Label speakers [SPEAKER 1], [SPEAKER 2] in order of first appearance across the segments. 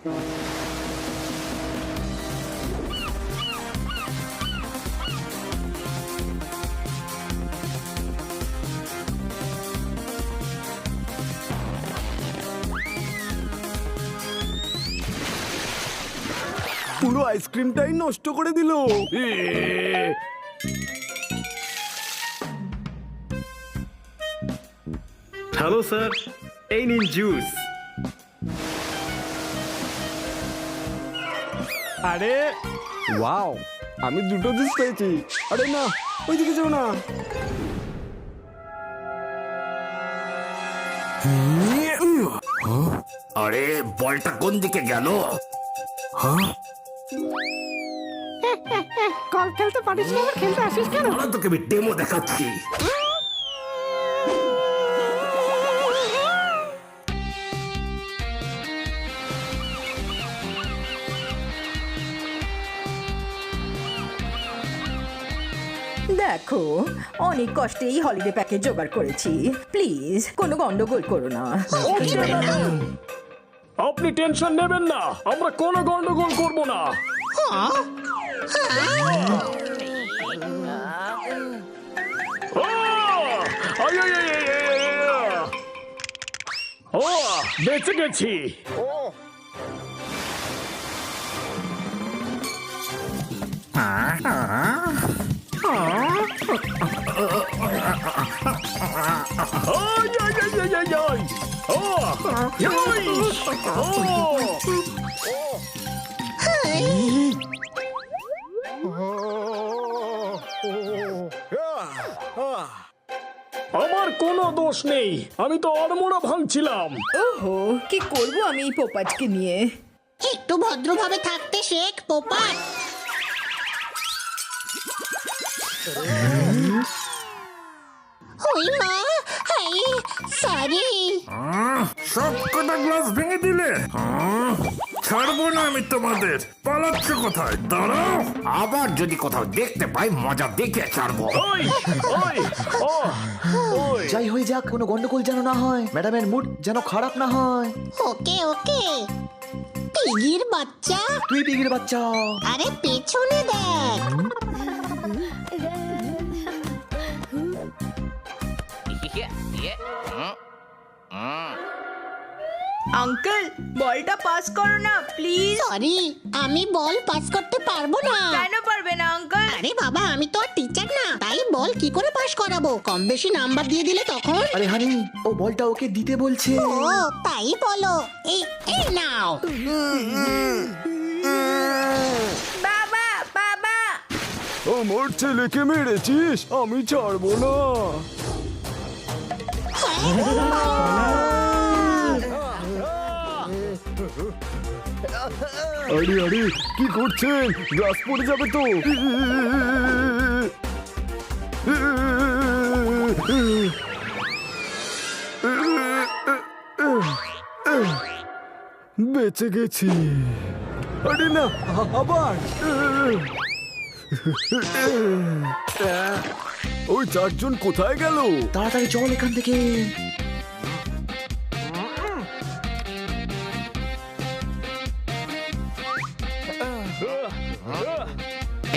[SPEAKER 1] পুরো আইসক্রিমটাই নষ্ট করে দিল।
[SPEAKER 2] হ্যালো স্যার, এই নিন জুস।
[SPEAKER 1] আরে ওয়াও, আমি দুটো জুস পেয়েছি। আরে না, ওইদিকে যাও না।
[SPEAKER 3] আরে বলটা কোন দিকে গেল?
[SPEAKER 4] কল খেলতে পারিস না, আবার খেলতে আসিস কেন?
[SPEAKER 3] তোকে আমি ডেমো দেখাচ্ছি।
[SPEAKER 5] দেখো, অনেক কষ্টে এই হলিডে প্যাকেজ জোগাড় করেছি। প্লিজ কোনো গন্ডগোল করো না।
[SPEAKER 6] আপনি টেনশন নেবেন না, আমরা কোনো গন্ডগোল করব না। ও বেঁচে গেছি। আমার কোনো দোষ নেই, আমি তো আড়মোড়া ভাঙছিলাম।
[SPEAKER 5] ওহো, কি করব আমি এই পোপাটকে নিয়ে?
[SPEAKER 4] একটু ভদ্রভাবে থাকতে শেখ পোপাট। ওই মা, হাই সরি।
[SPEAKER 3] সব কটা গ্লাস ভেঙে দিলে। ছাড়বো না আমি তোমাদের। পালাচ্ছ কোথায়? দাঁড়াও, আবার যদি কোথাও দেখতে পাই মজা দেখে ছাড়বো।
[SPEAKER 7] যাই হয়ে যাক, কোনো গন্ডগোল যেন না হয়, ম্যাডামের মুড যেন খারাপ না হয়।
[SPEAKER 4] ওকে ওকে। পিগির বাচ্চা,
[SPEAKER 7] তুই পিগির বাচ্চা।
[SPEAKER 4] আরে পেছনে দেখ।
[SPEAKER 5] আঙ্কেল, বলটা পাস করো না প্লিজ।
[SPEAKER 4] সরি, আমি বল পাস করতে পারবো না।
[SPEAKER 5] কেন পারবে না আঙ্কেল?
[SPEAKER 4] আরে বাবা, আমি তো আর টিচার না, তাই বল কি করে পাস করাবো? কম বেশি নাম্বার দিয়ে দিলে তখন।
[SPEAKER 7] আরে হানি, ও বলটা ওকে দিতে বলছে।
[SPEAKER 4] ও তাই বলো। এই এই নাও।
[SPEAKER 5] বাবা বাবা,
[SPEAKER 1] আমার ছেলেকে মেরেছিস, আমি ছাড়বো না। আরে আরে, কি করছেন? গ্লাস পড়ে যাবে তো। বেঁচে গেছি। আরে না, আবার। ওই চারজন কোথায় গেল?
[SPEAKER 7] তাড়াতাড়ি চল এখান থেকে।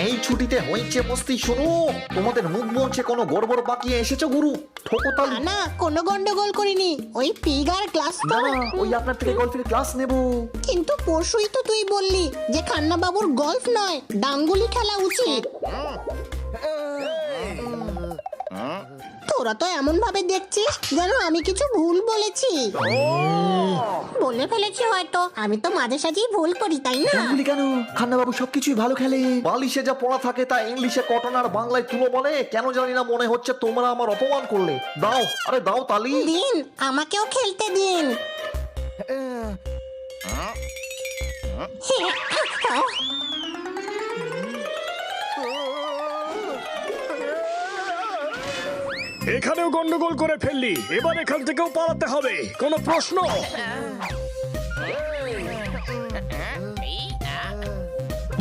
[SPEAKER 7] এই ছুটিতে হয়েছে মস্তি শুরু। তোমাদের মুখ বলছে কোনো গড়বড় বাকি এসেছো গুরু। ঠোকতাল
[SPEAKER 4] না না, কোনো গন্ডগোল করিনি। ওই পিগার ক্লাস
[SPEAKER 7] না না, ওই আপনার থেকে গল্পের ক্লাস নেব।
[SPEAKER 4] কিন্তু পরশুই তো তুই বললি যে খান্না বাবুর গল্ফ নয়, ডাঙ্গুলি খেলা উচিত। তোরা তো এমন ভাবে দেখছিস যেন আমি কিছু ভুল বলেছি। বলে ফেলেছি হয়তো, আমি তো মাঝে সাঝেই ভুল করি, তাই না?
[SPEAKER 7] ডাঙ্গুলি কেন? খান্না বাবু সবকিছুই ভালো খেলে। বালিশে যা পড়া থাকে তা ইংলিশে কটন আর বাংলায় তুলো বলে। কেন জানি না মনে হচ্ছে তোমরা আমার অপমান করলে। দাও, আরে দাও তালি।
[SPEAKER 4] দিন, আমাকেও খেলতে দিন।
[SPEAKER 6] এখানেও গন্ডগোল করে ফেললি, এবার এখান থেকেও পালাতে হবে। কোনো প্রশ্ন?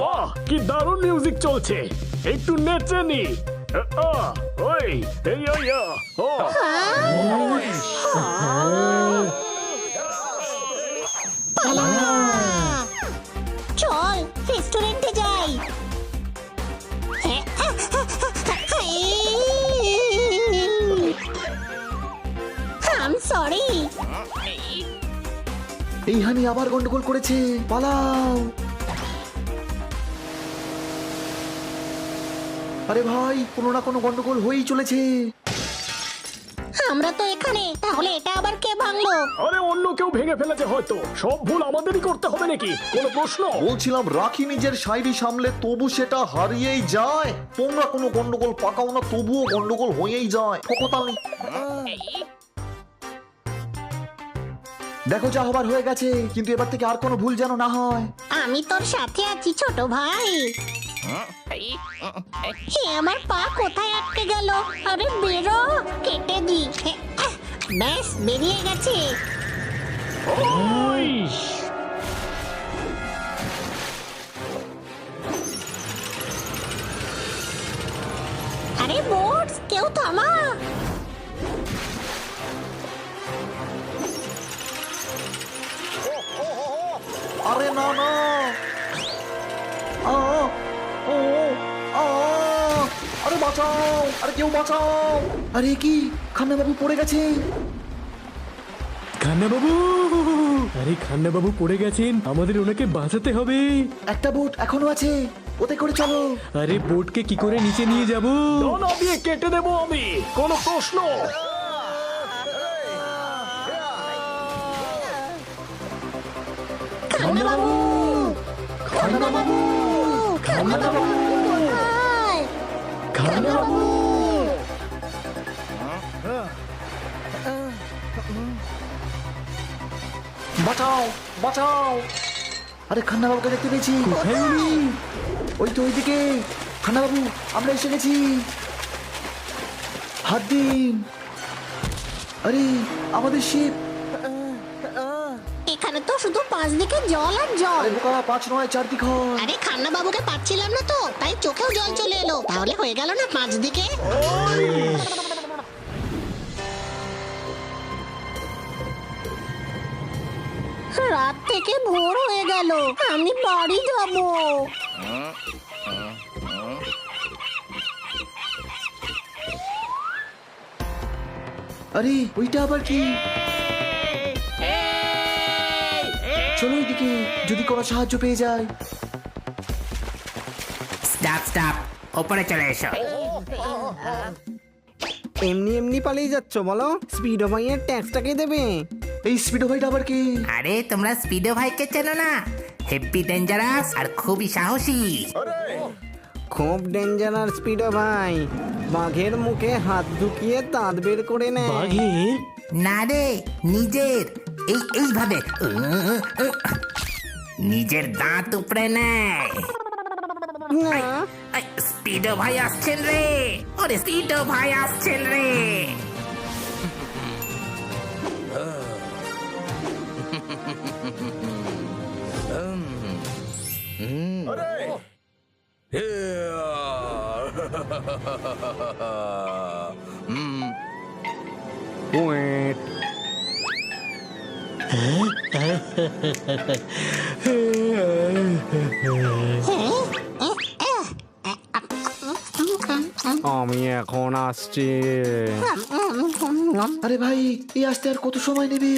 [SPEAKER 6] বাহ, কি দারুণ মিউজিক চলছে, একটু নেচে নি। ওই এই ও
[SPEAKER 4] পালা।
[SPEAKER 7] এই হানি আবার গন্ডগোল করেছে, পালাও। আরে ভাই, কোনো না কোনো গন্ডগোল হয়েই চলেছে।
[SPEAKER 4] আমরা তো এখানে, তাহলে এটা আবার কে ভাঙলো?
[SPEAKER 6] আরে অন্য কেউ ভেঙে ফেলেছে হয়তো। সব ভুল আমাদেরই করতে হবে নাকি? কোনো প্রশ্ন?
[SPEAKER 7] বলছিলাম রাখি নিজের শায়রি সামলে, তবু সেটা হারিয়েই যায়। তোমরা কোনো গন্ডগোল পাকাও না, তবুও গন্ডগোল হয়েই যায়। ফকতালি। দেখো যা হবার হয়ে গেছে, কিন্তু এবার থেকে আর কোনো ভুল যেন না হয়।
[SPEAKER 4] আমি তোর সাথে আছি ছোট ভাই। হে আমার পা কোথায় আটকে গেল? আরে বেরো, কেটে দি। ব্যাস বেরিয়ে গেছে।
[SPEAKER 6] ওই!
[SPEAKER 4] আরে বোটস, কেউ থামা।
[SPEAKER 7] আরে না না, আ, ও, আ, আরে বাঁচাও, আরে কেউ বাঁচাও। আরে কি, খান্না বাবু পড়ে গেছে।
[SPEAKER 6] খান্না বাবু, আরে খান্না বাবু পড়ে গেছেন, আমাদের ওনাকে বাঁচাতে হবে।
[SPEAKER 7] একটা বোট এখনো আছে, ওতে করে চলো।
[SPEAKER 6] আরে বোটকে কি করে নিচে নিয়ে যাব? ডানা দিয়ে কেটে দেবো আমি, কোনো প্রশ্ন?
[SPEAKER 4] খান্না বাবু, খান্না বাবু, খান্না বাবু কোথায়?
[SPEAKER 6] খান্না বাবু,
[SPEAKER 7] বাঁচাও, বাঁচাও। আরে খান্না বাবুকে দেখতে পেয়েছি।
[SPEAKER 6] কোথায় উনি?
[SPEAKER 7] ওই তো ওইদিকে। খান্না বাবু, আমরা এসে গেছি। হাত দিন। আরে আমাদের শিপ।
[SPEAKER 4] এখানে তো শুধু 5 দিকে জল আর জল।
[SPEAKER 7] আরে বোকা, 5 নয়, 4 দিক হয়।
[SPEAKER 4] আরে খান্না বাবুকে পাচ্ছিলাম না তো, তাই চোখেও জল চলে এলো। তাহলে হয়ে গেল না 5 দিকে? রাত থেকে ভোর হয়ে গেল, আমি বাড়ি যাব।
[SPEAKER 7] আরে ওইটা আবার কি? চলো ওইদিকে, যদি কোনো সাহায্য পেয়ে যায়।
[SPEAKER 8] স্টপ স্টপ, ওপরে চলে এসো।
[SPEAKER 9] এমনি এমনি পালিয়ে যাচ্ছ বলো? স্পিডো ভাইয়ের ট্যাক্সটাকে দেবে।
[SPEAKER 7] এই স্পিডো ভাইটা আবার কি?
[SPEAKER 8] আরে তোমরা স্পিডো ভাইকে চেনো না? হেভি ডেঞ্জারাস আর খুবই সাহসী।
[SPEAKER 9] খুব ডেঞ্জারাস স্পিডো ভাই, বাঘের মুখে হাত ঢুকিয়ে দাঁত বের করে নেয়।
[SPEAKER 6] বাঘের?
[SPEAKER 8] না রে, নিজের এইভাবে নিজের দাঁত উপরে নেয়।
[SPEAKER 9] না,
[SPEAKER 8] এই, স্পিডো ভাই আসছেন রে, ওরে স্পিডো ভাই আসছেন রে।
[SPEAKER 9] ওয়েট, আমি এখন আসছি।
[SPEAKER 7] আরে ভাই, এই আসতে আর কত সময় নেবে?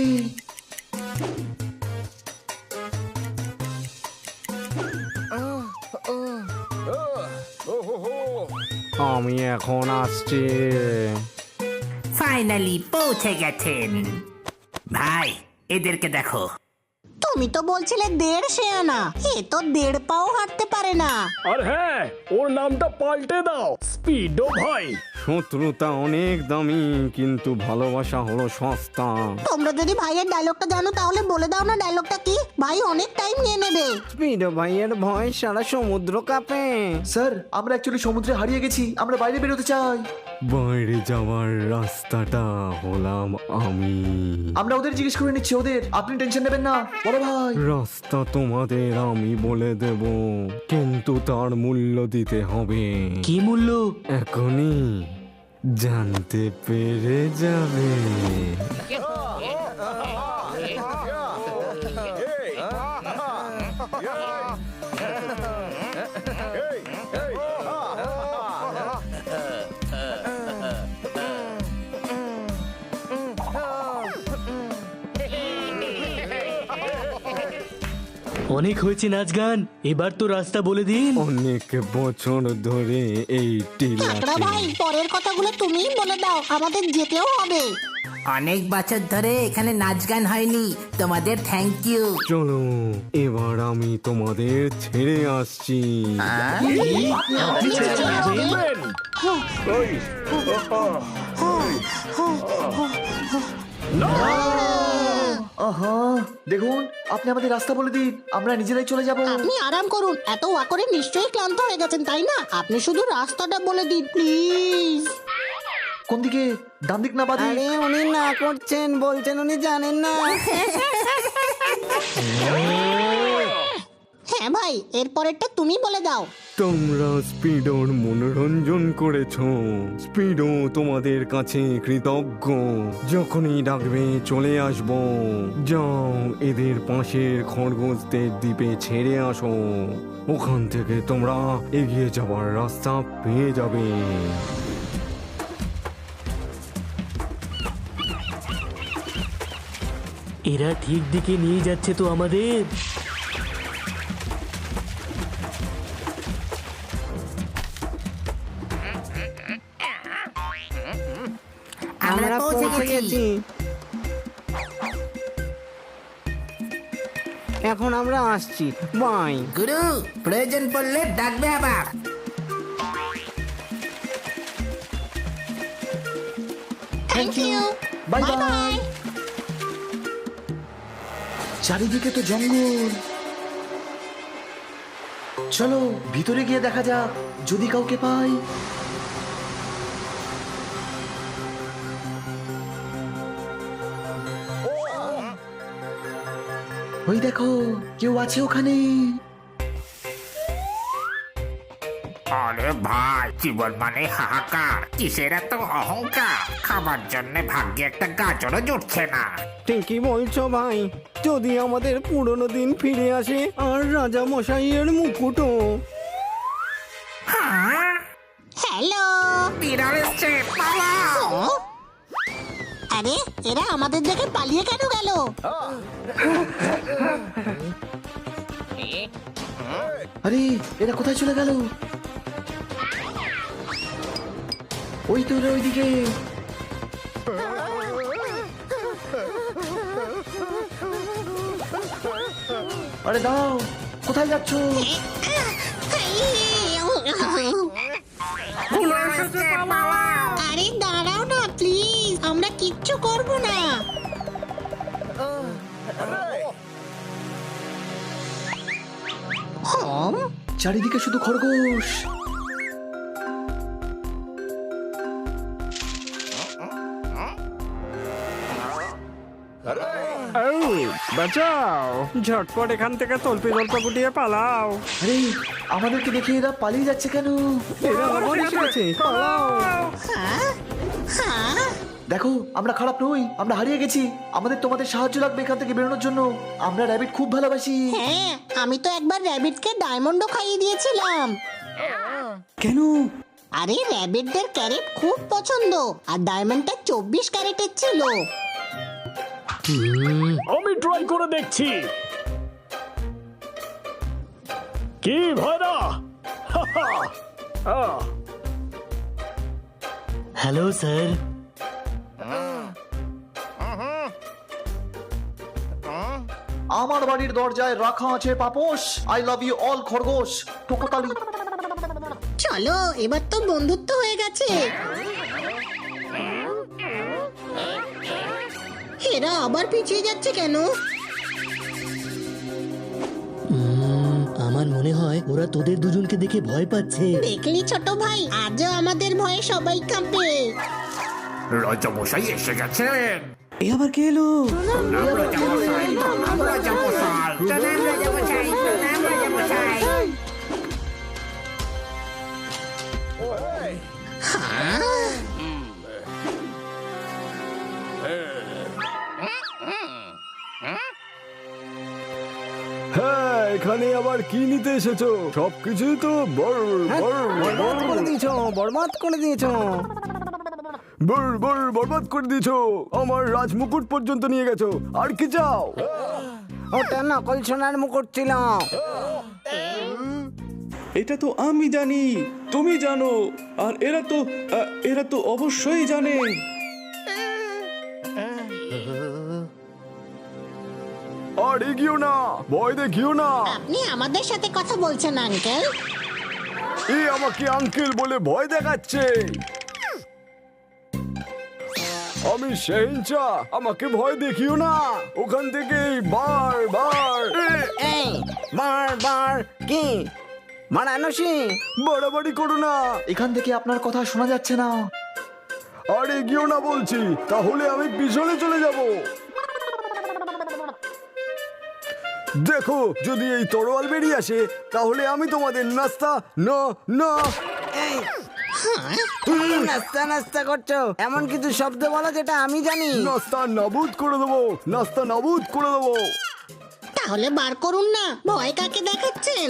[SPEAKER 9] আমি এখন আসছি।
[SPEAKER 8] ফাইনালি পৌঁছে গেছেন। ভাই এদেরকে দেখো।
[SPEAKER 4] তুমি তো বলছিলে 1.5 শেয়ানা, এ তো 1.5 পাও হাঁটতে পারে না।
[SPEAKER 6] আর হ্যাঁ, ওর নামটা পাল্টে দাও, স্পিডো ভাই।
[SPEAKER 9] শত্রুতা অনেক দামি, কিন্তু ভালোবাসা হলো সস্তা।
[SPEAKER 4] তোমরা যদি ভাইয়ের ডায়লগটা জানো তাহলে বলে দাও না ডায়লগটা কি? ভাই অনেক টাইম নিয়ে নেবে।
[SPEAKER 9] স্পিডো ভাইয়ের ভয় সারা সমুদ্র কাঁপে।
[SPEAKER 7] স্যার, আমরা অ্যাকচুয়ালি সমুদ্রে হারিয়ে গেছি, আমরা বাইরে বেরোতে চাই।
[SPEAKER 9] বাইরে যাওয়ার রাস্তাটা হলাম আমি।
[SPEAKER 7] আমরা ওদের জিজ্ঞেস করে নিচ্ছি ওদের, আপনি টেনশন নেবেন না বড় ভাই।
[SPEAKER 9] রাস্তা তোমাদের আমি বলে দেব, কিন্তু তার মূল্য দিতে হবে।
[SPEAKER 6] কি মূল্য?
[SPEAKER 9] এখনই জানতে পেরে যাবে।
[SPEAKER 6] অনেক হয়েছে নাচ গান, এবার তো রাস্তা বলে দিন।
[SPEAKER 1] অনেক বছর ধরে এই
[SPEAKER 4] কাকড়া ভাই
[SPEAKER 1] টিলাতে
[SPEAKER 4] পরের কথাগুলো তুমিই বলে দাও, আমাদের যেতেও হবে।
[SPEAKER 8] অনেক বছর ধরে এখানে নাচ গান হয়নি, তোমাদের থ্যাংক ইউ।
[SPEAKER 1] চলো এবার আমি তোমাদের ছেড়ে আসছি।
[SPEAKER 7] আহা দেখুন, আপনি আমাদের রাস্তা বলে দিন, আমরা নিজেরাই চলে যাব।
[SPEAKER 4] আপনি আরাম করুন, এত ওয়া করে নিশ্চয়ই ক্লান্ত হয়ে গেছেন তাই না? আপনি শুধু রাস্তাটা বলে দিন প্লিজ।
[SPEAKER 7] কোন দিকে, ডান দিক না বাঁ দিক?
[SPEAKER 9] আরে উনি না করছেন, বলছেন উনি জানেন না।
[SPEAKER 4] হ্যাঁ ভাই, এরপরেরটা তুমি বলে দাও।
[SPEAKER 1] তোমরা স্পিডোর মনোরঞ্জন করেছো, স্পিডো তোমাদের কাছে কৃতজ্ঞ। যখনই ডাকবে চলে আসবো। যাও এদের পাশের খরগোশদের দ্বীপে ছেড়ে আসো, ওখান থেকে তোমরা এগিয়ে যাবার রাস্তা পেয়ে যাবে।
[SPEAKER 6] এরা ঠিক দিকে নিয়ে যাচ্ছে তো আমাদের।
[SPEAKER 9] আমরা পৌঁছে গেছি। এখন আমরা আসছি, বাই।
[SPEAKER 8] গুরু, প্রয়োজন পড়লে ডাকবে আবার।
[SPEAKER 4] Thank you,
[SPEAKER 7] bye
[SPEAKER 4] bye
[SPEAKER 7] bye.
[SPEAKER 4] Bye.
[SPEAKER 7] চারিদিকে তো জঙ্গল। চলো ভিতরে গিয়ে দেখা যাক, যদি কাউকে পাই। ওই দেখো, কেউ আছে ওখানে।
[SPEAKER 3] আরে ভাই, জীবন মানে হাহাকার, কিসের এত অহংকার? খাবার জন্য ভাগ্যে একটা গাজরও জুটছে না।
[SPEAKER 9] ঠিকই বলছো ভাই, যদি আমাদের পুরনো দিন ফিরে আসে আর রাজা মশাইয়ের মুকুটও।
[SPEAKER 4] হ্যালো।
[SPEAKER 3] বিড়াল এসছে, পালাও!
[SPEAKER 4] আরে এরা আমাদের দেখে পালিয়ে কেন গেল?
[SPEAKER 7] আরে এরা কোথায় চলে গেল? ওই তো ওরা ওইদিকে। আরে দাও, কোথায় যাচ্ছ?
[SPEAKER 4] আরে দাঁড়াও না প্লিজ, আমরা কিচ্ছু করব না।
[SPEAKER 7] চারিদিকে শুধু খরগোশ।
[SPEAKER 1] বাঁচাও, ঝটপট এখান থেকে তল্পি জল্প গুটিয়ে পালাও।
[SPEAKER 7] আরে আমাদেরকে দেখে এরা পালিয়ে যাচ্ছে কেন?
[SPEAKER 1] এরা আবার এসে গেছে, পালাও।
[SPEAKER 4] হ্যাঁ,
[SPEAKER 7] দেখো, আমরা খারাপ নই, আমরা হারিয়ে গেছি। আমাদের তোমাদের সাহায্য লাগবে এখান থেকে বেরোনোর জন্য। আমরা র্যাবিট খুব ভালোবাসি।
[SPEAKER 4] হ্যাঁ, আমি তো একবার র্যাবিটকে ডায়মন্ডও খাইয়ে দিয়েছিলাম।
[SPEAKER 6] কেন?
[SPEAKER 4] আরে র্যাবিটদের ক্যারেট খুব পছন্দ, আর ডায়মন্ডটা 24 ক্যারেটের ছিল।
[SPEAKER 6] আমি ট্রাই করে দেখছি। কি ভাইরা? Hello sir.
[SPEAKER 7] আমার বাড়ির দরজায় রাখা আছে পাপোশ। আই লাভ ইউ অল খরগোশ। টোকতালি।
[SPEAKER 4] চলো, এবার তো বন্ধুত্ব হয়ে গেছে। এরা আবার পিছিয়ে যাচ্ছে কেন?
[SPEAKER 6] আমার মনে হয় ওরা তোদের দুজনকে দেখে ভয় পাচ্ছে।
[SPEAKER 4] দেখলি ছোট ভাই, আজও আমাদের ভয়ে সবাই কাঁপে।
[SPEAKER 3] রাজামশাই এসে গেছেন।
[SPEAKER 6] এ আবার কে এলো?
[SPEAKER 3] রাজামশাই, রাজামশাই।
[SPEAKER 8] প্রণাম রাজামশাই, প্রণাম রাজামশাই।
[SPEAKER 1] হ্যাঁ, এখানে আবার কি নিতে এসেছো? সবকিছুই তো
[SPEAKER 9] বরবাদ করে দিয়েছো, বরবাদ করে দিয়েছো।
[SPEAKER 1] বরবাদ করে দিয়েছো। আমার রাজমুকুট পর্যন্ত নিয়ে গেছো, আর কি চাও?
[SPEAKER 9] ওটা নকল সোনার মুকুট ছিল।
[SPEAKER 10] এটা তো আমি জানি, তুমি জানো, আর এরা তো অবশ্যই জানে।
[SPEAKER 1] আর এগিয়েও না, ভয় দেখিও না।
[SPEAKER 4] আপনি আমাদের সাথে কথা বলছেন আঙ্কেল?
[SPEAKER 1] এ আমাকে আঙ্কেল বলে ভয় দেখাচ্ছে। আমি শেহনশা, আমাকে ভয় দেখিও না। ওখান থেকে বারবার
[SPEAKER 9] এই বারবার কি মারানসি?
[SPEAKER 1] বাড়াবাড়ি করো না।
[SPEAKER 7] এখান থেকে আপনার কথা শোনা যাচ্ছে না।
[SPEAKER 1] আর এগিয়েও না বলছি, তাহলে আমি পিছনে চলে যাব। দেখো, যদি এই তরোয়াল বেরিয়ে আসে তাহলে আমি তোমাদের নাস্তা না না।
[SPEAKER 9] এই তুমি নাস্তা নাস্তা করছো, এমন কিছু শব্দ বলো যেটা আমি জানি।
[SPEAKER 1] নাস্তা নাবুদ করে দেবো, নাস্তা নাবুদ করে দেবো।
[SPEAKER 4] তাহলে বার করুন না, ভয় কাকে দেখাচ্ছেন?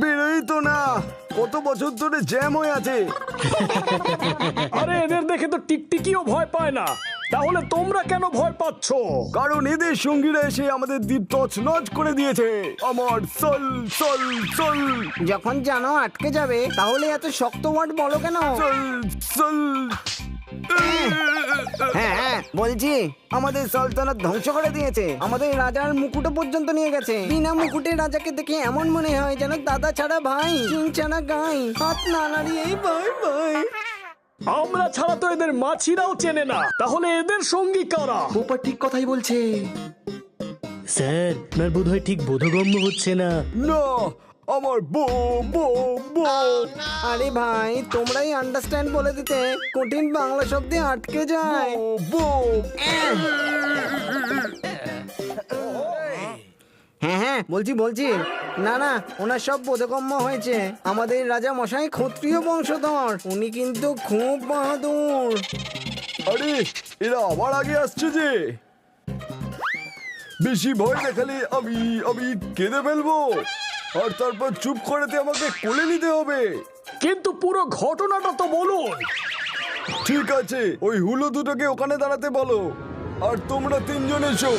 [SPEAKER 1] বেরোই তো না, কত বছর ধরে জ্যাম হয়ে আছে।
[SPEAKER 6] আরে এদের দেখে তো টিকটিকিও ভয় পায় না, তাহলে তোমরা কেন ভয় পাচ্ছ?
[SPEAKER 1] কারণ এদের সঙ্গীরা এসে আমাদের দ্বীপ তছনছ করে দিয়েছে। আমার সল সল সল
[SPEAKER 9] যখন জানো আটকে যাবে তাহলে এত শক্ত ওয়ার্ড বলো কেন?
[SPEAKER 1] সল সল।
[SPEAKER 9] হ্যাঁ বলছি, আমাদের সালতানাত ধ্বংস করে দিয়েছে, আমাদের রাজার মুকুটও পর্যন্ত নিয়ে গেছে। বিনা মুকুটে রাজাকে দেখে এমন মনে হয় যেন দাদা ছাড়া ভাই, কিং ছাড়া গাই, হাত না নাড়িয়েই বাই বাই।
[SPEAKER 6] আমরা ছাড়া তো এদের মাছিরাও চেনে না, তাহলে এদের সঙ্গী কারা?
[SPEAKER 7] পোপা ঠিক কথাই বলছে।
[SPEAKER 2] স্যার, আপনার বোধহয় ঠিক বোধগম্য হচ্ছে না।
[SPEAKER 1] না, আমার বো বো বো।
[SPEAKER 9] আরে ভাই, তোমরাই আন্ডারস্ট্যান্ড বলে দিতে কঠিন বাংলা শব্দে আটকে যায়।
[SPEAKER 1] বো।
[SPEAKER 9] হ্যাঁ বলছি না ওনার সব বোধগম্য হয়েছে। আমাদের রাজা মশাই ক্ষত্রিয় বংশধর, উনি কিন্তু খুব বাহাদুর।
[SPEAKER 1] আরে এরা আবার আগে আসছে যে। বেশি ভয় দেখালে আমি কেঁদে ফেলবো, আর তারপর চুপ করাতে আমাকে কোলে নিতে হবে।
[SPEAKER 6] কিন্তু পুরো ঘটনাটা তো বলুন।
[SPEAKER 1] ঠিক আছে, ওই হুলো দুটোকে ওখানে দাঁড়াতে বলো, আর তোমরা তিনজন এসো।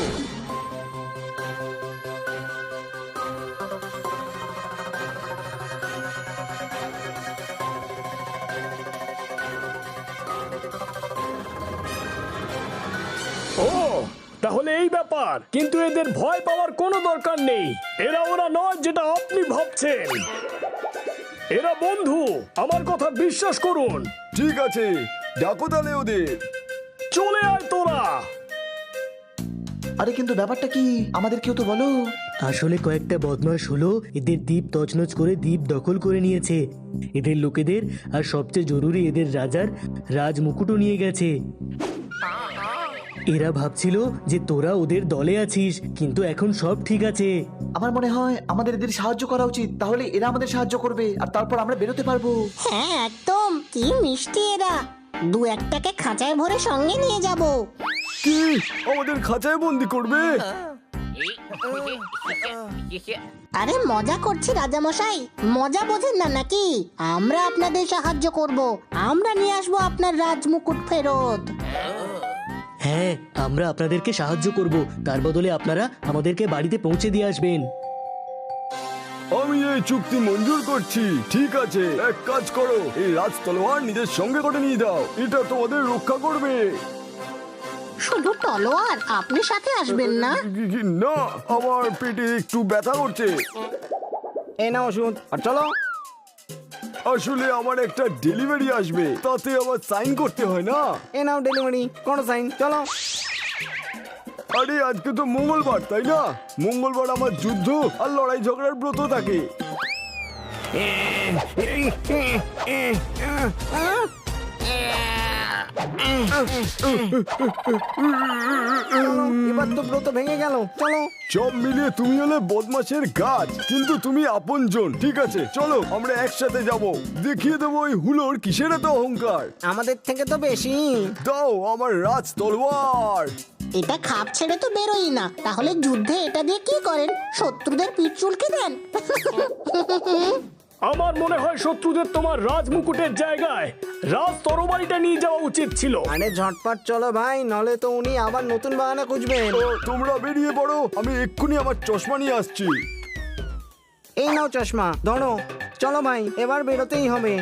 [SPEAKER 6] ও তাহলে এই ব্যাপার, কিন্তু এদের ভয় পাওয়ার কোনো দরকার নেই। এরা ওরা নয় যেটা আপনি ভাবছেন, এরা বন্ধু, আমার কথা বিশ্বাস করুন।
[SPEAKER 1] ঠিক আছে, ডাকো তাহলে ওদের।
[SPEAKER 6] চলে আয় তোরা।
[SPEAKER 7] আরে কিন্তু ব্যাপারটা কি, আমাদের কেউ তো বলো।
[SPEAKER 2] আসলে কয়েকটা বদমাশ হলো এদের দ্বীপ তছনছ করে দ্বীপ দখল করে নিয়েছে, এদের লোকেদের, আর সবচেয়ে জরুরি এদের রাজার রাজ মুকুটও নিয়ে গেছে। এরা ভাবছিল যে তোরা ওদের দলে আছিস, কিন্তু এখন সব ঠিক আছে।
[SPEAKER 7] আমার মনে হয় আমাদের এদের সাহায্য করা উচিত, তাহলে এরা আমাদের সাহায্য করবে আর তারপর আমরা বেরোতে পারবো।
[SPEAKER 4] হ্যাঁ একদম, কি মিষ্টি এরা। দু একটাকে খাঁচায় ভরে সঙ্গে নিয়ে যাব।
[SPEAKER 1] কি আমাদের খাঁচায় বন্দি করবে?
[SPEAKER 4] আরে মজা করছি রাজামশাই, মজা বোঝেন না নাকি? আমরা আপনাদের সাহায্য করব, আমরা নিয়ে আসবো আপনার রাজমুকুট ফেরত।
[SPEAKER 2] হ্যাঁ, আমরা আপনাদেরকে সাহায্য করব, তার বদলে আপনারা আমাদেরকে বাড়িতে পৌঁছে দিয়ে আসবেন।
[SPEAKER 1] আমি এই চুক্তি মঞ্জুর করছি। ঠিক আছে, এক কাজ করো, এই রাজ তলোয়ার নিজের সঙ্গে করে নিয়ে যাও, এটা তোমাদের রক্ষা করবে।
[SPEAKER 4] শুধু তলোয়ার? আপনি সাথে আসবেন না?
[SPEAKER 1] না, আমার পেটে একটু ব্যথা করছে।
[SPEAKER 9] এই না ওষুধ, আর চলো।
[SPEAKER 1] আসলে আমার একটা ডেলিভারি আসবে, তাতে আবার সাইন করতে হয় না।
[SPEAKER 9] এ নাও ডেলিভারি, কোনো সাইন, চলো।
[SPEAKER 1] আরে আজকে তো মঙ্গলবার, তাই না? মঙ্গলবার আমার যুদ্ধ আর লড়াই ঝগড়ার ব্রত থাকে।
[SPEAKER 9] এবার তো ব্রত ভেঙে গেল, চলো।
[SPEAKER 1] সব মিলিয়ে তুমি হলে বদমাশের গাছ, কিন্তু তুমি আপনজন। ঠিক আছে, চলো আমরা একসাথে যাব, দেখিয়ে দেবো ওই হুলোর কিসের এত অহংকার।
[SPEAKER 9] আমাদের থেকে তো বেশি।
[SPEAKER 1] দাও আমার রাজ তলোয়ার।
[SPEAKER 4] এটা খাপ ছেড়ে তো বেরোই না, তাহলে যুদ্ধে এটা দিয়ে কি করেন? শত্রুদের পিঠ চুলকে দেন?
[SPEAKER 6] আমার মনে হয় শত্রুদের তোমার রাজমুকুটের জায়গায় রাজ তরবারিটা নিয়ে যাওয়া উচিত ছিল।
[SPEAKER 9] আরে ঝটপট চলো ভাই, নলে তো উনি আবার নতুন বাহানা খুঁজবেন।
[SPEAKER 1] তোমরা বেরিয়ে পড়ো, আমি এক্ষুনি আমার চশমা নিয়ে আসছি।
[SPEAKER 9] এই নাও চশমা, ধরো। চলো ভাই, এবার বেরোতেই হবে।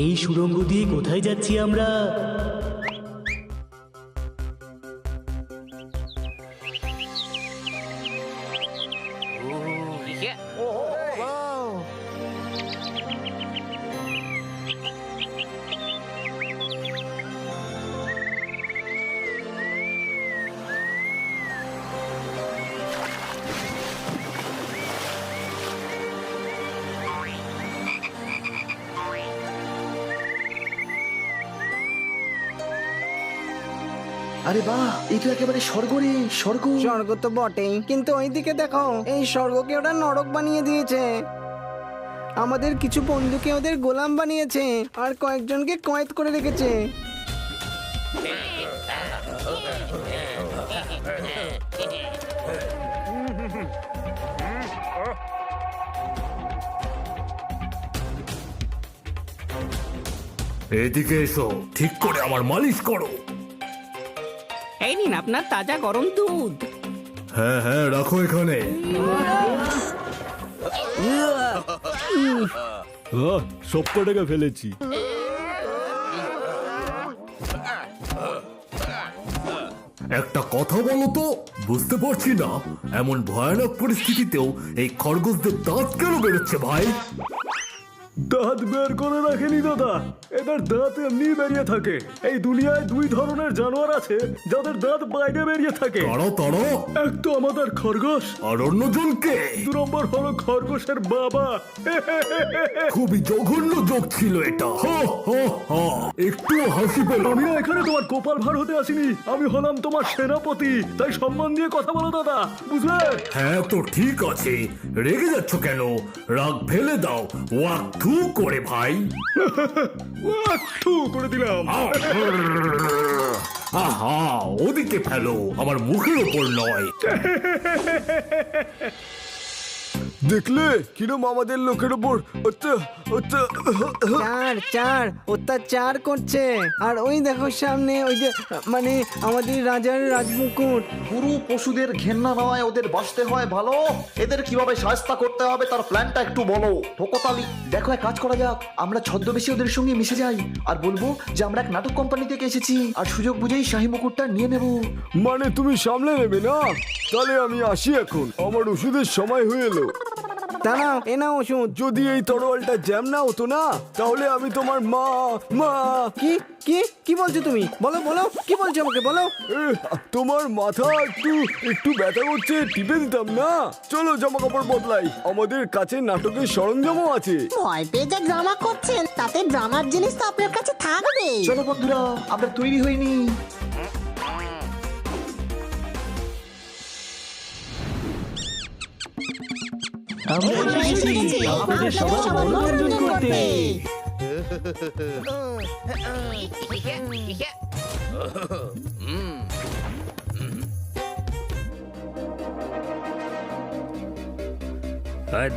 [SPEAKER 2] এই সুড়ঙ্গ দিয়ে কোথায় যাচ্ছি আমরা?
[SPEAKER 7] আরে বাহ, এই তো একেবারে স্বর্গ রে, স্বর্গ।
[SPEAKER 9] স্বর্গ তো বটেই, কিন্তু ওইদিকে দেখো, এই স্বর্গকে ওরা নরক বানিয়ে দিয়েছে। আমাদের কিছু বন্ধুকে ওদের গোলাম বানিয়েছে আর কয়েকজনকে কয়েদ করে রেখেছে।
[SPEAKER 3] এদিকে এসো, ঠিক করে আমার মালিশ করো।
[SPEAKER 8] এই নিন আপনার তাজা গরম দুধ।
[SPEAKER 3] হ্যাঁ হ্যাঁ, রাখো এখানে।
[SPEAKER 1] সব কটাকে ফেলেছি।
[SPEAKER 3] একটা কথা বলো তো, বুঝতে পারছি না এমন ভয়ানক পরিস্থিতিতেও এই খরগোশদের দাঁত কেন বেরোচ্ছে ভাই?
[SPEAKER 6] দাঁত বের করে রাখেনি দাদা, এদের দাঁত এমনি বেরিয়ে থাকে। এই দুনিয়ায় দুই ধরনের জানোয়ার আছে যাদের দাঁত বাইরে বেরিয়ে থাকে।
[SPEAKER 3] তাড়ো তাড়ো।
[SPEAKER 6] এক তো আমাদের খরগোশ,
[SPEAKER 3] আর অন্যজনকে?
[SPEAKER 6] 2 নম্বর হলো খরগোশের বাবা।
[SPEAKER 3] খুবই জঘন্য যোগ ছিল এটা। একটু হাসি পেল।
[SPEAKER 6] আমি না এখানে তোমার গোপাল ভাঁড় হতে আসিনি, আমি হলাম তোমার সেনাপতি, তাই সম্মান দিয়ে কথা বলো দাদা, বুঝলে?
[SPEAKER 3] হ্যাঁ তো ঠিক আছে, রেগে যাচ্ছ কেন? রাগ ফেলে দাও, ওয়াক থু করে ভাই।
[SPEAKER 6] থু করে দিলাম।
[SPEAKER 3] আহা, ওদিকে ফেলো, আমার মুখের ওপর নয়।
[SPEAKER 1] দেখলে কিরম আমাদের লোকের ওপর
[SPEAKER 9] চার অত্যাচার করছে। আর ওই দেখো সামনে ওই যে, মানে আমাদের রাজার রাজমুকুট।
[SPEAKER 7] পুরো পশুদের ঘেন্না নয়, ওদের বাঁচতে হয় ভালো। এদের কিভাবে শায়েস্তা করতে হবে তার প্ল্যানটা একটু বলো। ঠোকতালি, দেখো এক কাজ করা যাক, আমরা ছদ্মবেশী ওদের সঙ্গে মিশে যাই আর বলবো যে আমরা এক নাটক কোম্পানি থেকে এসেছি আর সুযোগ বুঝেই শাহী মুকুটটা নিয়ে নেব।
[SPEAKER 1] মানে তুমি সামলে নেবে না? তাহলে আমি আসি এখন, আমার ওষুধের সময় হয়ে এলো।
[SPEAKER 9] দাঁড়াও, এ নাও ওষুধ।
[SPEAKER 1] যদি এই তরোয়ালটা জ্যাম না হতো না, তাহলে আমি তোমার মা
[SPEAKER 9] কি কি কি বলছো তুমি? বলো বলো, কি বলছো আমাকে বলো।
[SPEAKER 1] তোমার মাথা একটু ব্যথা করছে, টিপে দিতাম না? চলো জামা কাপড় বদলাই, আমাদের কাছে নাটকের সরঞ্জামও আছে।
[SPEAKER 4] ভয় পেয়ে যা ড্রামা করছেন, তাতে ড্রামার জিনিস তো আপনার কাছে থাকবে।
[SPEAKER 7] চলো বন্ধুরা, আমরা তৈরি হইনি।
[SPEAKER 2] আমরা এসেছি আপনাদের সবার মনোরঞ্জন করতে।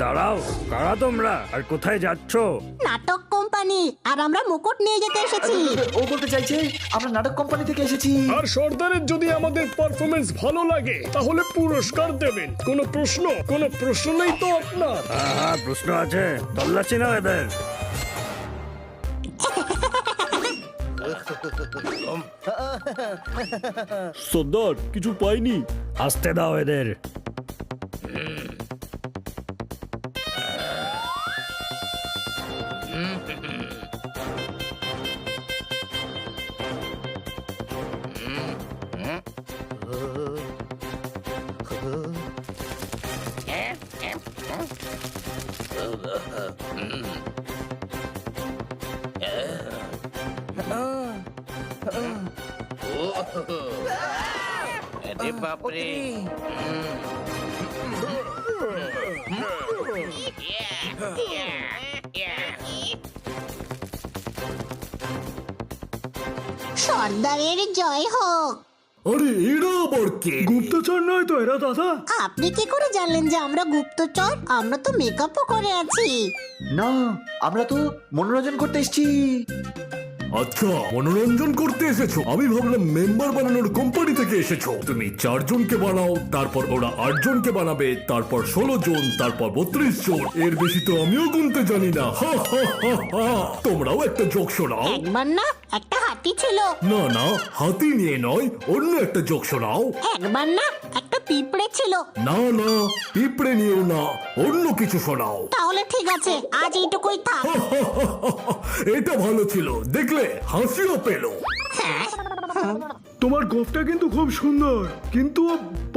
[SPEAKER 6] দাঁড়াও, কারা তোমরা আর কোথায় যাচ্ছ?
[SPEAKER 4] নাটক কোম্পানি, আর আমরা মুকুট নিয়ে যেতে এসেছি।
[SPEAKER 7] ও বলতে চাইছে আমরা নাটক কোম্পানি থেকে এসেছি।
[SPEAKER 6] আর সর্দারের যদি আমাদের পারফরমেন্স ভালো লাগে তাহলে পুরস্কার দেবেন। কোনো প্রশ্ন নেই তো আপনার? হ্যাঁ, প্রশ্ন আছে, তল্লাশি নাও এদের। সর্দার কিছু পাইনি। আসতে দাও এদের।
[SPEAKER 8] বাপরে,
[SPEAKER 4] সর্দারের জয় হোক।
[SPEAKER 3] আরে এরা আবার কে?
[SPEAKER 6] গুপ্তচর নয় তো এরা দাদা?
[SPEAKER 4] আপনি কি করে জানলেন যে আমরা গুপ্তচর? আমরা তো মেকআপও করে আছি।
[SPEAKER 7] না, আমরা তো মনোরঞ্জন করতে এসেছি।
[SPEAKER 3] আচ্ছা, মনোরঞ্জন করতে এসেছো? আমি ভাবলাম মেম্বার বানানোর কোম্পানি থেকে এসেছো। তুমি 4 জনকে বানাও, তারপর ওরা 8 জনকে বানাবে, তারপর 16 জন, তারপর 32 জন। এর বেশি তো আমিও গুনতে জানি না। হা, হা, হা, হা। তোমরাও একটা জোক শোনাও।
[SPEAKER 4] একবার না একটা হাতি ছিল।
[SPEAKER 3] না না, হাতি নিয়ে নয়, অন্য একটা জোক শোনাও।
[SPEAKER 4] একবার না একটা পিঁপড়ে ছিল।
[SPEAKER 3] না না, পিঁপড়ে নিয়েও না, অন্য কিছু শোনাও।
[SPEAKER 4] তাহলে ঠিক আছে, আজ এইটুকুই থাক।
[SPEAKER 3] এটা ভালো ছিল, দেখলে হাসিও পেলো।
[SPEAKER 6] তোমার গোফটা কিন্তু খুব সুন্দর, কিন্তু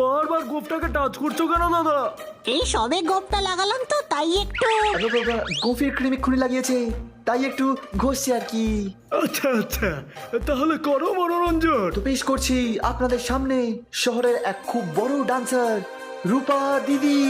[SPEAKER 6] বারবার গোফটাকে টাচ করছো কেন দাদা?
[SPEAKER 4] এই সবে গোপটা লাগালাম তো, তাই একটু।
[SPEAKER 7] আরে বাবা, গোফের ক্রিম এক্ষুনি লাগিয়েছে, তাই একটু ঘষছে আর কি।
[SPEAKER 6] আচ্ছা আচ্ছা, তাহলে করো মনোরঞ্জন।
[SPEAKER 7] তো পেশ করছি আপনাদের সামনে শহরের এক খুব বড় ডান্সার, রূপা দিদি।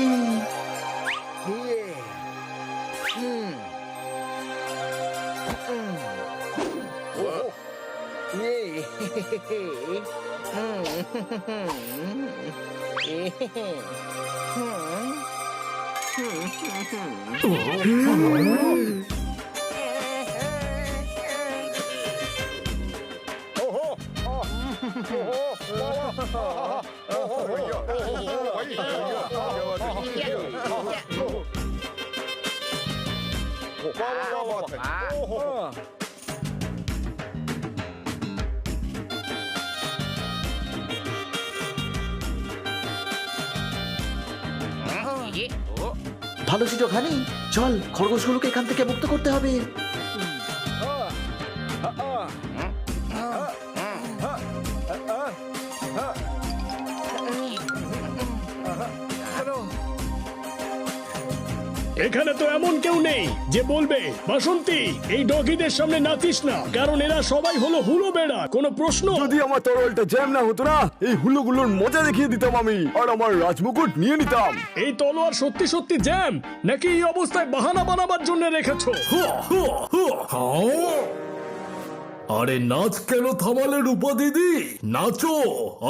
[SPEAKER 7] ভালো সুযোগ হানি, চল খরগোশগুলোকে এখান থেকে মুক্ত করতে হবে।
[SPEAKER 6] এখানে তো এমন কেউ নেই যে বলবে বাসন্তী এই ডগিদের সামনে নাচিস না, কারণ এরা সবাই হলো হুলো বেড়া। কোনো প্রশ্ন?
[SPEAKER 1] যদি আমার তরলটা জ্যাম না হতো না, এই হুলোগুলোর মজা দেখিয়ে দিতাম আমি, আর আমার রাজমুকুট নিয়ে নিতাম।
[SPEAKER 6] এই তলোয়ার সত্যি সত্যি জ্যাম, নাকি এই অবস্থায় বাহানা বানাবার জন্য রেখেছো?
[SPEAKER 3] আরে নাচ কেন থামালে রূপা দিদি? নাচো,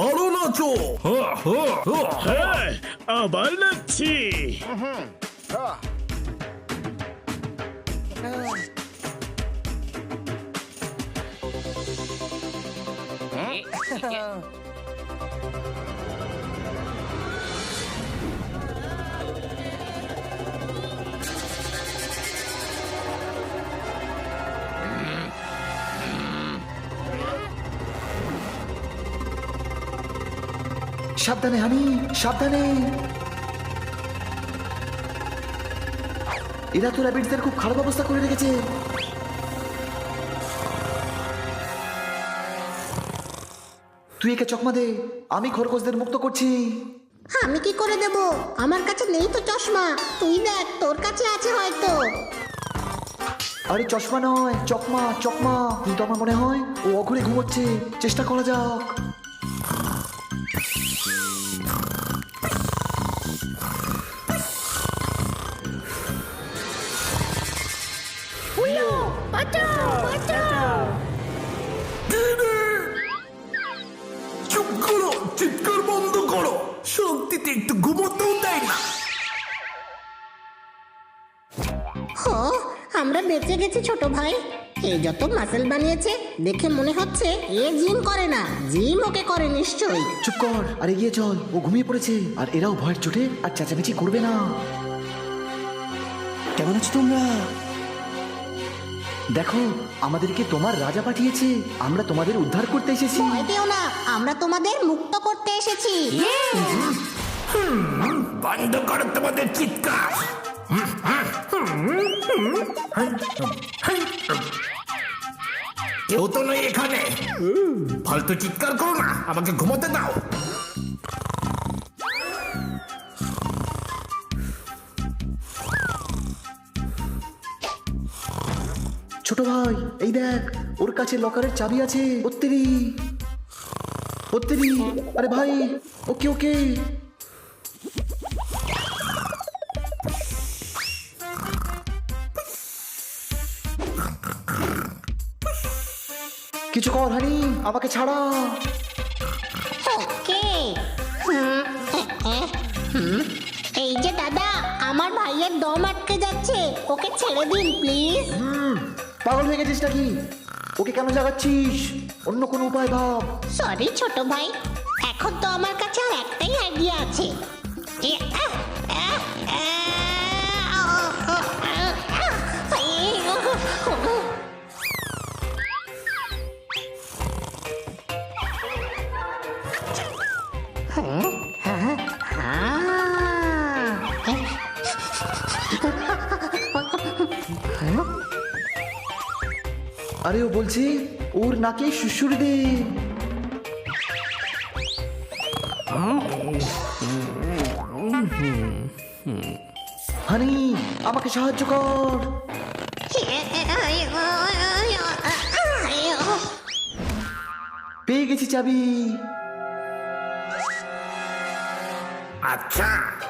[SPEAKER 3] আরো নাচো।
[SPEAKER 6] হ্যাঁ, আবার নাচছি।
[SPEAKER 7] সাবধানে হানি, সাবধানে। এরা তো র্যাবিটদের খুব খারাপ অবস্থা করে রেখেছে। তুই একে চকমা দে, আমি খরগোশদের মুক্ত করছি।
[SPEAKER 4] আমি কি করে দেব? আমার কাছে নেই তো চশমা। তুই দেখ, তোর কাছে আছে হয়তো।
[SPEAKER 7] আরে চশমা নয়, চকমা চকমা। কিন্তু আমার মনে হয় ও অঘরে ঘুমোচ্ছে, চেষ্টা করা যাক।
[SPEAKER 3] চুপ করো, চিৎকার বন্ধ করো, শান্তিতে একটু ঘুমোতেও দেয় না।
[SPEAKER 4] আমরা বেঁচে গেছি ছোট ভাই। এ যত মাসেল বানিয়েছে দেখে মনে হচ্ছে এ জিম করে না, জিম ওকে করে নিশ্চয়ই।
[SPEAKER 7] চুপ কর আর এগিয়ে চল, ও ঘুমিয়ে পড়েছে। আর এরাও ভয়ের চোটে আর চেঁচামেচি করবে না। কেমন আছো তোমরা? দেখো, আমাদেরকে তোমার রাজা পাঠিয়েছে, আমরা তোমাদের উদ্ধার করতে এসেছি।
[SPEAKER 4] ভয় পেও না, আমরা তোমাদের মুক্ত করতে এসেছি।
[SPEAKER 3] বন্ধ করো তোমাদের চিৎকার। কেউ তো নয় এখানে, ফালতু চিৎকার করো না, আমাকে ঘুমোতে দাও।
[SPEAKER 7] ছোট ভাই, এই দেখ, ওর কাছে লকারের চাবি আছে। ওত্তেরি ওত্তেরি, আরে ভাই, ওকে ওকে। কিছু কর হানি, আমাকে ছাড়া।
[SPEAKER 4] এই যে দাদা, আমার ভাইয়ের দম আটকে যাচ্ছে, ওকে ছেড়ে দিন প্লিজ।
[SPEAKER 7] পাগল হয়ে গেছিস নাকি? ওকে কেন জাগাচ্ছিস? অন্য কোনো উপায় ভাব।
[SPEAKER 4] সরি ছোট ভাই, এখন তো আমার কাছে আর একটাই আইডিয়া আছে।
[SPEAKER 7] আরে ও বলছে ওর নাকে সুশুরি দে। হানি, আমাকে সাহায্য কর। পেয়ে গেছি চাবি।
[SPEAKER 8] আচ্ছা,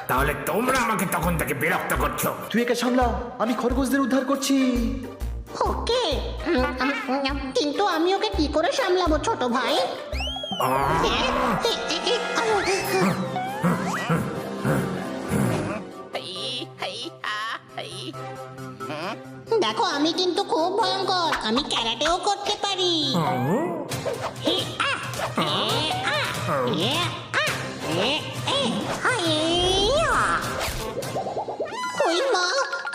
[SPEAKER 8] তাহলে তোমরা আমাকে তখন থেকে বিরক্ত করছো।
[SPEAKER 7] তুই একে সামলা, আমি খরগোশদের উদ্ধার করছি।
[SPEAKER 4] ওকে, কিন্তু আমি ওকে কি করে সামলাবো ছোট ভাই? দেখো, আমি কিন্তু খুব ভয়ঙ্কর, আমি ক্যারাটেও করতে পারি। ওই মা,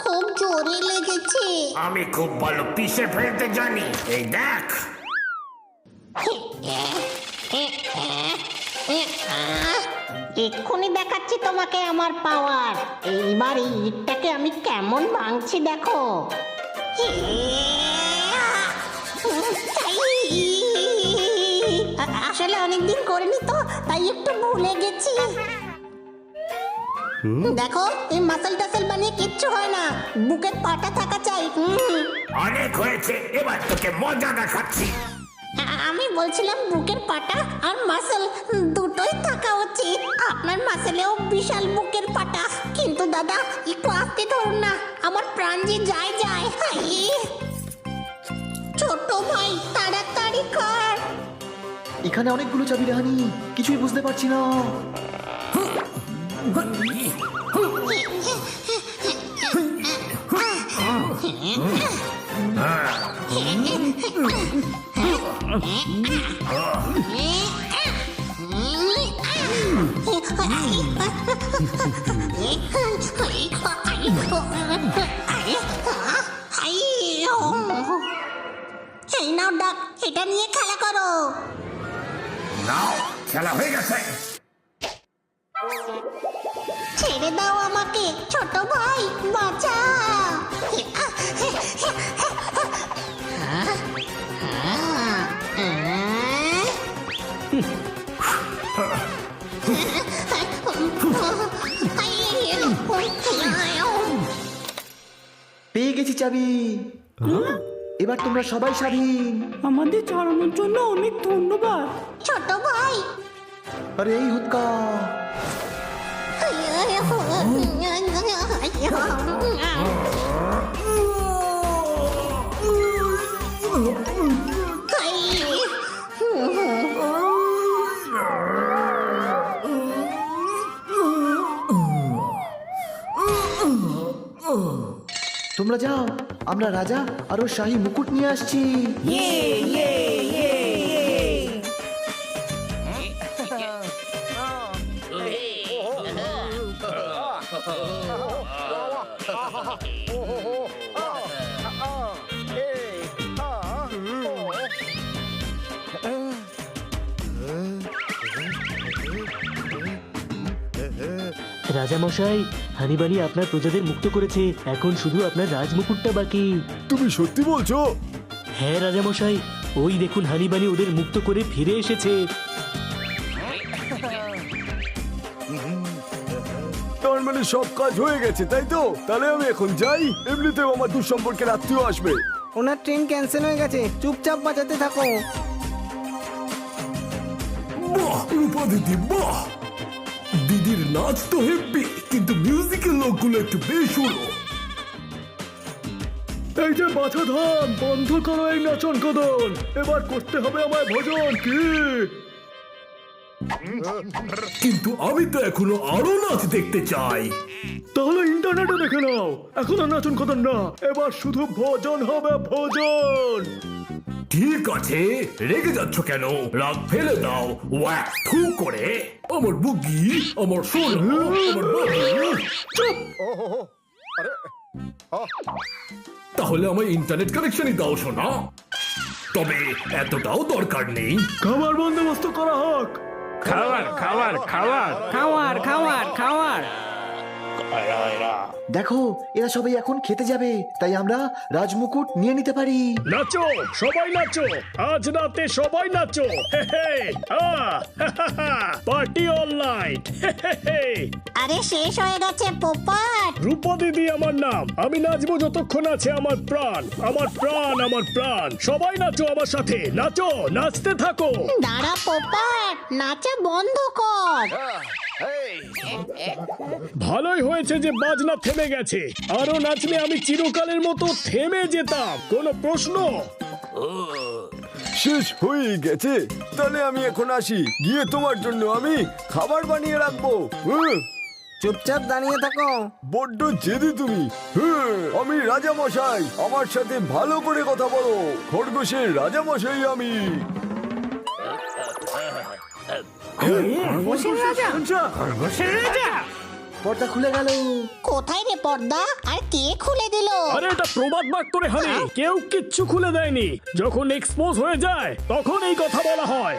[SPEAKER 4] খুব জোরে লেগেছে।
[SPEAKER 8] আমি খুব ভালো পিষে ফেলতে জানি, এই দেখ।
[SPEAKER 4] এক্ষুনি দেখাচ্ছি তোমাকে আমার পাওয়ার। এইবার এই ইটটাকে আমি কেমন ভাঙছি দেখো। আসলে অনেকদিন করিনি তো, তাই একটু ভুলে গেছি। দেখো, এই মাসল টাসল বানিয়ে কিচ্ছু হয় না, বুকের পাটা থাকা চাই।
[SPEAKER 8] অনেক হয়েছে, এবার তোকে মজা দেখাচ্ছি।
[SPEAKER 4] আমি বলছিলাম বুকের পাটা আর মাসল দুটোই থাকা উচিত। আপনার মাসলেও বিশাল বুকের পাটা, কিন্তু দাদা একটু আস্তে ধরুন না, আমার প্রাণ যে যায় যায়। ছোট ভাই, তাড়াতাড়ি কর।
[SPEAKER 7] এখানে অনেকগুলো চাবি রে হানি, কিছুই বুঝতে পারছি না।
[SPEAKER 4] এই নাও ডাক, এটা নিয়ে খেলা করো।
[SPEAKER 8] নাও, খেলা হয়ে গেছে।
[SPEAKER 4] ছেড়ে দাও আমাকে ছোট ভাই, বাঁচা।
[SPEAKER 7] পেয়ে গেছি চাবি। এবার তোমরা সবাই স্বাধীন।
[SPEAKER 5] আমাদের ছাড়ানোর জন্য অনেক ধন্যবাদ।
[SPEAKER 4] ছোট ভাই,
[SPEAKER 7] আরে এই হুৎকা, তোমরা যাও, আমরা রাজা আর ওর শাহী মুকুট নিয়ে আসছি।
[SPEAKER 2] রাজামশাই, হানিবানি আপনার প্রজাদের মুক্ত করেছে, এখন শুধু আপনার রাজমুকুটটা বাকি।
[SPEAKER 1] তুমি সত্যি বলছো?
[SPEAKER 2] হ্যাঁ রাজামশাই, ওই দেখুন হানিবানি ওদের মুক্ত করে ফিরে এসেছে।
[SPEAKER 1] তার মানে সব কাজ হয়ে গেছে, তাই তো? তাহলে আমি এখন যাই, এমনিতেও আমার দুঃসম্পর্কের আত্মীয় আসবে।
[SPEAKER 9] ওনার ট্রেন ক্যান্সেল হয়ে গেছে, চুপচাপ বাঁচাতে থাকো।
[SPEAKER 3] বাহ রূপা দিদি, বাহ! দিদির নাচ তো হেব্বি, কিন্তু মিউজিকের লোকগুলো একটু বেশ হলো।
[SPEAKER 6] এই যে বাছা ধান, বন্ধ করো এই নাচন কদল, এবার করতে হবে আমায় ভজন। কি
[SPEAKER 3] কিন্তু আমি তো এখনো আরো নাচ দেখতে চাই।
[SPEAKER 6] তাহলে ইন্টারনেটে দেখে নাও। এখন আর নাচন কথা না, এবার শুধু ভোজন হবে, ভোজন।
[SPEAKER 3] ঠিক আছে, রেগে যাচ্ছ কেন? রাগ ফেলে দাও। ওয়াক থু করে আমার বুগি, আমার সোনা, আমার বাবু। চুপ। তাহলে আমার ইন্টারনেট কানেকশনই দাও সোনা। তবে এতটাও দরকার নেই।
[SPEAKER 6] খাবার বন্দোবস্ত করা হোক।
[SPEAKER 1] খাবার খাবার খাবার খাবার খাবার খাবার।
[SPEAKER 7] দেখো এরা সবাই এখন খেতে যাবে, তাই আমরা রাজমুকুট নিয়ে নিতে পারি।
[SPEAKER 6] নাচো সবাই নাচো, আজ রাতে সবাই নাচো। Party all night.
[SPEAKER 4] আরে শেষ হয়ে গেছে পোপট।
[SPEAKER 6] রূপা দিদি আমার নাম, আমি নাচবো যতক্ষণ আছে আমার প্রাণ। আমার প্রাণ, আমার প্রাণ। সবাই নাচো আমার সাথে, নাচো, নাচতে থাকো।
[SPEAKER 4] দাঁড়া পোপট, নাচা বন্ধ কর।
[SPEAKER 6] ভালোই হয়েছে যে বাজনা থেমে গেছে, আরো নাচলে আমি চিরকালের মতো থেমে যেতাম। কোনো প্রশ্ন?
[SPEAKER 1] শেষ হয়ে গেছে, তাহলে আমি এখন আসি। গিয়ে তোমার জন্য আমি খাবার বানিয়ে রাখবো।
[SPEAKER 9] চুপচাপ দাঁড়িয়ে থাকো।
[SPEAKER 1] বড্ড জেদি তুমি। আমি রাজা মশাই, আমার সাথে ভালো করে কথা বলো। খরগোশের রাজা মশাই আমি।
[SPEAKER 7] পর্দা খুলে গেল।
[SPEAKER 4] কোথায় রে পর্দা? আর কে খুলে দিল?
[SPEAKER 6] আরে এটা প্রবাদ বাক্য রে হানি, কেউ কিচ্ছু খুলে দেয়নি। যখন এক্সপোজ হয়ে যায় তখন এই কথা বলা হয়।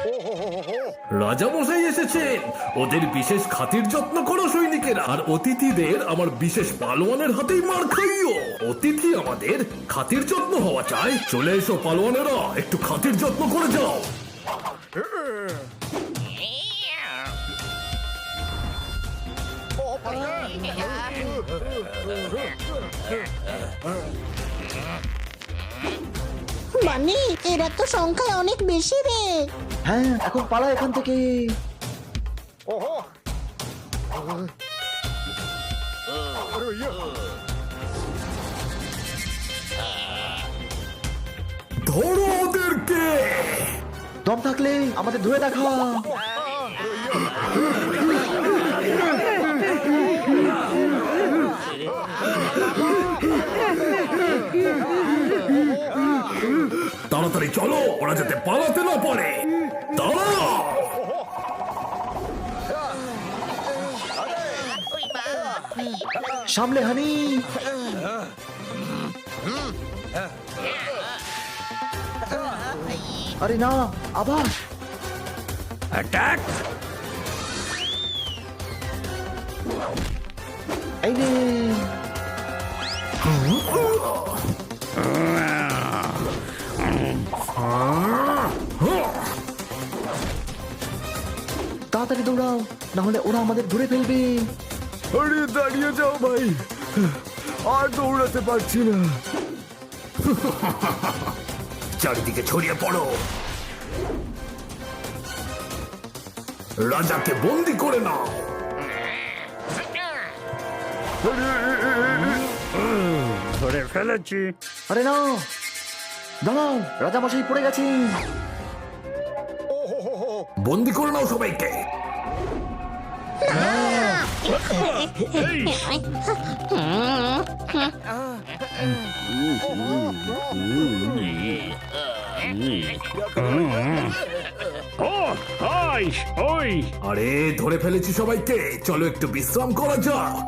[SPEAKER 3] রাজা মশাই এসেছেন, ওদের বিশেষ খাতির যত্ন করো সৈনিকেরা। আর অতিথিদের আমার বিশেষ পালোয়ানের হাতেই মার খাইও। অতিথি আমাদের খাতির যত্ন হওয়া চাই। চলে এসো পালোয়ানেরা, একটু খাতির যত্ন করে যাও।
[SPEAKER 4] বানি, এরা তো সংখ্যায় অনেক বেশি রে।
[SPEAKER 7] হ্যাঁ, এখন পালা এখান থেকে।
[SPEAKER 3] ধরো ওদেরকে।
[SPEAKER 7] দম থাকলে আমাদের ধরে দেখা।
[SPEAKER 3] তাড়াতাড়ি চলো, ওরা যাতে পালাতে না পারে। দাঁড়াও।
[SPEAKER 7] সামলে হানি। আরে না, আবার
[SPEAKER 1] অ্যাটাক।
[SPEAKER 7] এই রে। তাড়াতাড়ি দৌড়াও, না হলে ওরা আমাদের ধরে ফেলবে।
[SPEAKER 1] আরে দাঁড়িয়ে যাও ভাই, আর দৌড়াতে পারছি না।
[SPEAKER 3] চারিদিকে ছড়িয়ে পড়ো, রাজাকে বন্দি করে নাও।
[SPEAKER 1] ধরে ফেলেছি।
[SPEAKER 7] আরে না, দাঁড়াও, রাজামশাই পড়ে গেছে।
[SPEAKER 3] বন্দি করে নাও সবাইকে। আরে ধরে ফেলেছি সবাইকে, চলো একটু বিশ্রাম করা যাক।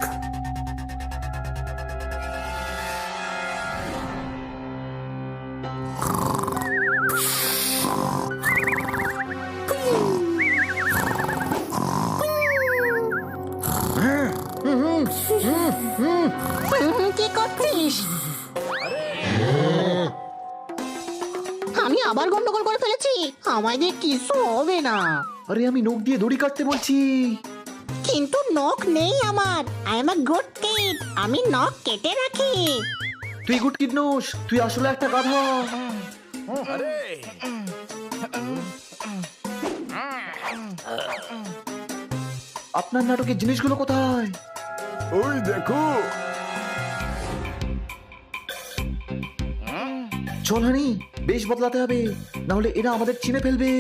[SPEAKER 4] কি করছিস? আমি আবার গন্ডগোল করে ফেলেছি। আমায় দিয়ে কিছু হবে না।
[SPEAKER 7] আরে আমি নখ দিয়ে দড়ি কাটতে বলছি।
[SPEAKER 4] কিন্তু নখ নেই আমার। I am a good kid. আমি নখ কেটে রাখি।
[SPEAKER 7] তুই গুড কিড নোস, তুই আসলে একটা গাধা। আপনার নাটকের জিনিসগুলো কোথায়?
[SPEAKER 1] ওই দেখো।
[SPEAKER 7] চল হানি, বেশ বদলাতে হবে, না হলে এরা আমাদের চিনে ফেলবে।